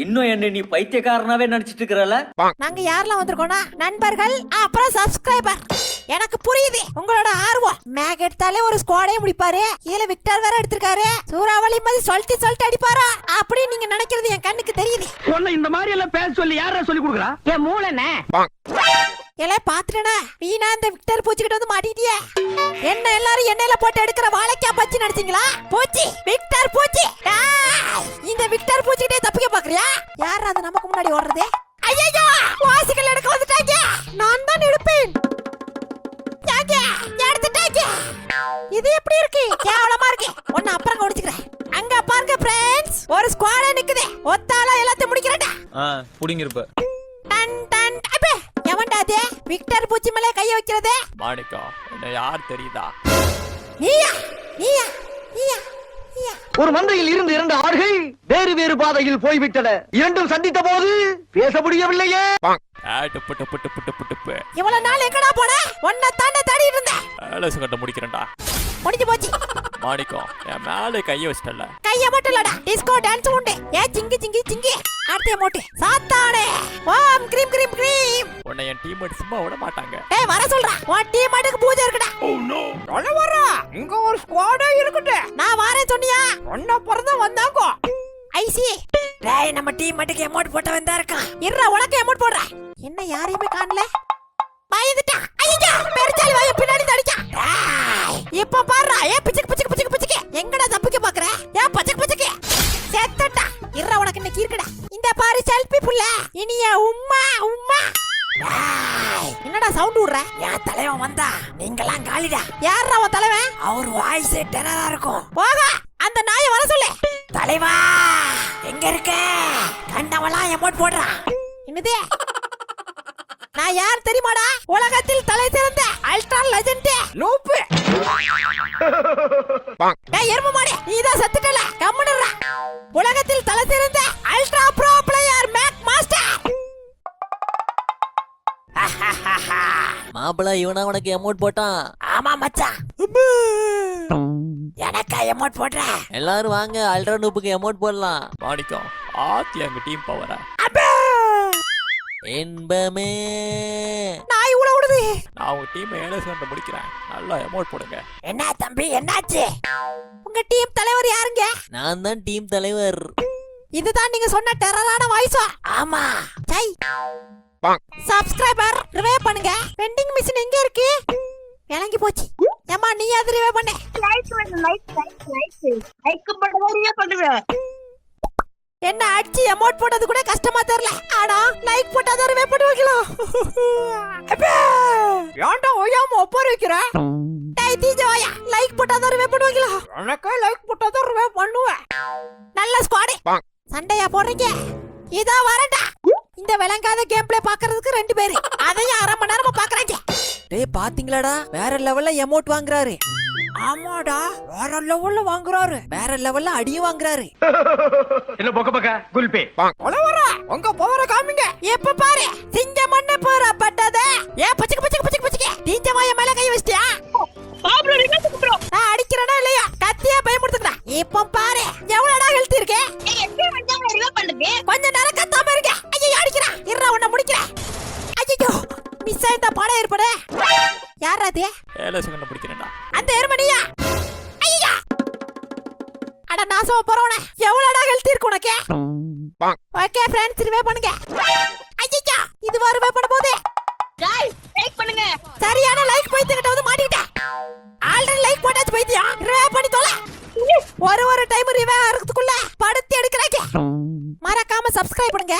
இன்னும் என்ன நீ பைத்தியக்காரனாவே நினைச்சிட்டு இருக்கறல? நாங்க யாரெல்லாம் வந்திருக்கோம்னா நண்பர்கள் அப்புறம் சப்ஸ்கிரைபர். எனக்கு புரியுது உங்களோட ஆர்வம். மேக் எடுத்தாலே ஒரு ஸ்குவாடே முடிப்பாரு, கீழே விக்டர் வேற எடுத்திருக்காரு, சூறாவளி மாதிரி சொல்லிட்டு அடிப்பாரா அப்படி நீங்க நினைக்கிறது என் கண்ணுக்கு தெரியுது. உன்னை இந்த மாதிரி எல்லாம் பேச சொல்லி யாரா சொல்லி கொடுக்குறா? என் மூளைனே எல்லாம் பாத்துட்டேனா வீணா இந்த விக்டர் பூச்சிக்கிட்ட வந்து மாட்டிட்டியே. என்ன எல்லாரும் எண்ணெயில போட்டு எடுக்கிற வாழைக்காய் பச்சி நினைச்சீங்களா? பூச்சி விக்டர் பூச்சி. இந்த விக்டர் பூச்சிக்கிட்டே தப்பிக்க பாக்குறியா? யார் அது நமக்கு முன்னாடி ஓடுறது? ஐயோ வாசிகள் எடுக்க வந்துட்டாங்க. நான் தான் எடுப்பேன். எடுத்துட்டாங்க. இது எப்படி இருக்கு? கேவலமா இருக்கு. ஒன்னு அப்புறம் கவனிச்சுக்கிறேன். அங்க பாருங்க ஃப்ரெண்ட்ஸ், ஒரு ஸ்குவாட் நிக்குது. ஒத்தால எல்லாத்தையும் முடிக்கிறேன்டா. புடிங்கிருப்ப. டன் டன் அப்பே எவன்டா அது? விக்டர் பூச்சி மேல கைய வைக்கிறது? மாணிக்கா, என்ன யார் தெரியுதா? நீயா நீயா நீயா நீயா? ஒரு மந்தையில் இருந்து 2 ஆடுகள் வேறு வேறு பாதையில் போய்விட்டன. இரண்டும் சந்தித்த போது பேச முடியவில்லையே. இவ்வளவு நாள் எங்கடா போன? ஒன்ன தாண்ட தேடி இருந்தேன். வேலசு கட்ட முடிக்கிறேன்டா. முடிஞ்சு போச்சு. மாணிக்கம், என் மேல கைய வச்சிட்டல. கைய மட்டும் இல்லடா, டிஸ்கோ டான்ஸ் உண்டு. ஏ சிங்கி சிங்கி சிங்கி அடுத்த மோட்டு சாத்தானே. ஓம் கிரீம் கிரீம் கிரீம். உன்னை என் டீம்மேட் சும்மா விட மாட்டாங்க. ஏய் வர சொல்றா, உன் டீம்மேட்டுக்கு பூஜை இருக்குடா. ஓ நோ, சொல்ல வரா, இங்க ஒரு ஸ்குவாடே இருக்குடே. நான் வரேன் சொன்னியா? ஒண்ணா பிறந்த வந்தாங்கோ. ஐசி டேய், நம்ம டீம்மேட்டுக்கு அமௌண்ட் போட்ட வந்தா இருக்கான். இருடா, உனக்கு அமௌண்ட் போடுறேன். என்ன யாரையுமே காணல? பயந்துட்டா. ஐயா பெருச்சாலி வாய பின்னாடி தடிச்சா. இப்ப பாருடா, ஏ பிச்சக்கு பிச்சக்கு பிச்சக்கு பிச்சக்கு எங்கடா தப்பிக்க பாக்குற? ஏ பச்சக்கு பச்சக்கு செத்தடா. இருடா, உனக்கு இன்னைக்கு இருக்குடா. இந்த பாரு செல்ஃபி புள்ள. இனியா உம்மா உம்மா. என்னடா சவுண்ட் விடுற? என் தலைவன் வந்தா நீங்களாம் காலிடா. யாரா உன் தலைவன்? அவர் வாய்ஸ் டெரரா இருக்கும். போக அந்த நாயை வர சொல்லு. தலைவா எங்க இருக்க? கண்டவெல்லாம் எமோட் போடுறான். என்னது? நான் யார் தெரியுமாடா? உலகத்தில் தலை சிறந்த அல்ட்ரா லெஜெண்ட் லூப். டேய் எருமை மாடே, நீதான் செத்துட்டல. கம்முனுடா. உலகத்தில் தலை சிறந்த ultra pro player make master. மாப்பிள இவனா உனக்கு அமௌண்ட் போட்டான். ஆமா மச்சான், எனக்கா அமௌண்ட் போடுற? எல்லாரும் வாங்க, அல்ட்ரா நூப்புக்கு அமௌண்ட் போடலாம். மாணிக்கம், ஆத்தி அங்க டீம் பவரா. என்பமே நாய் உள்ள விடுது. நான் உங்க டீம் வேலசு கட்ட முடிக்கிறேன். நல்லா அமௌண்ட் போடுங்க. என்ன தம்பி, என்னாச்சு? உங்க டீம் தலைவர் யாருங்க? நான் தான் டீம் தலைவர். இதுதான் நீங்க சொன்ன டெரரான வாய்ஸா? ஆமா. சை சப்ஸ்கிரைபர் ரிவே பண்ணுங்க. வெண்டிங் மிஷின் எங்க இருக்கு? விளங்கி போச்சு. ஏமா நீ அது ரிவே பண்ணு. லைக் பண்ணுறியா பண்ணுவேன். என்ன அடிச்சு அமௌண்ட் போட்டது கூட கஷ்டமா தெரியல. ஆனா லைக் போட்டாதான் ரிவே பண்ணி வைக்கலாம். ஏன்டா ஓயாம ஒப்பாரி வைக்கிற? டேய் தீஜவாயா, லைக் போட்டாதான் ரிவே பண்ணி வைக்கலாம். எனக்கு லைக் போட்டாதான் ரிவே பண்ணுவேன். நல்ல ஸ்குவாட். சண்டையா போடுறீங்க? இதா வரடா. இந்த விளங்காத கேம் பிளே பாக்குறதுக்கு 2 பேரு, அதையும் அரை மணி நேரமா பாக்குறாங்க. டேய் பாத்தீங்களாடா, வேற லெவல்ல அமௌண்ட் வாங்குறாரு. ஆமாடா, வேற லெவல்ல வாங்குறாரு. வேற லெவல்ல அடியும் வாங்குறாரு. என்ன பொக்க பொக்க குல்பே. ஒளவரா உங்க பவர காமிங்க. எப்ப பாரு சிங்க மண்ண போறப்பட்டத. ஏ பச்சக்கு பச்சக்கு பச்சக்கு பச்சக்கு தீஞ்சவாய மேல கை வச்சியா? பாப்ரோ ரிவர்ஸ் ப்ரோ. நான் அடிக்கிறடா இல்லையா? கத்தியா பயமுடுத்துடா. இப்ப பாரு எவ்வளவுடா ஹெல்த் இருக்கு? ஏய் எப்படி வந்தாங்க ரிவர்ஸ் பண்ணுங்க? கொஞ்ச நேரம் கத்தாம இருக்க. ஐயோ அடிக்குறா. இருடா உன்னை முடிக்கிறேன். ஐயோ மிஸ் ஆயிட்ட பாடம் ஏற்படு. யாரா அது? வேலசு கட்ட முடிக்கிறேன்டா. அந்த எருமணியா? ஐயா அட நாசமா போறவனே, எவ்வளவுடா ஹெல்த் இருக்கு உனக்கு? ஓகே ஃப்ரெண்ட்ஸ், ரிவே பண்ணுங்க. ஐயா இது வர ரிவே பண்ண போதே. गाइस லைக் பண்ணுங்க. சரியான லைக் பைத்தியங்கிட்ட வந்து மாட்டிட்டேன். ஆல்ரெடி லைக் போட்டாச்சு பைத்தியம். ரிவே பண்ணி தொலை. ஒரு டைம் ரிவே ஆகிறதுக்குள்ள படுத்து எடுக்கறாங்க. மறக்காம சப்ஸ்கிரைப் பண்ணுங்க.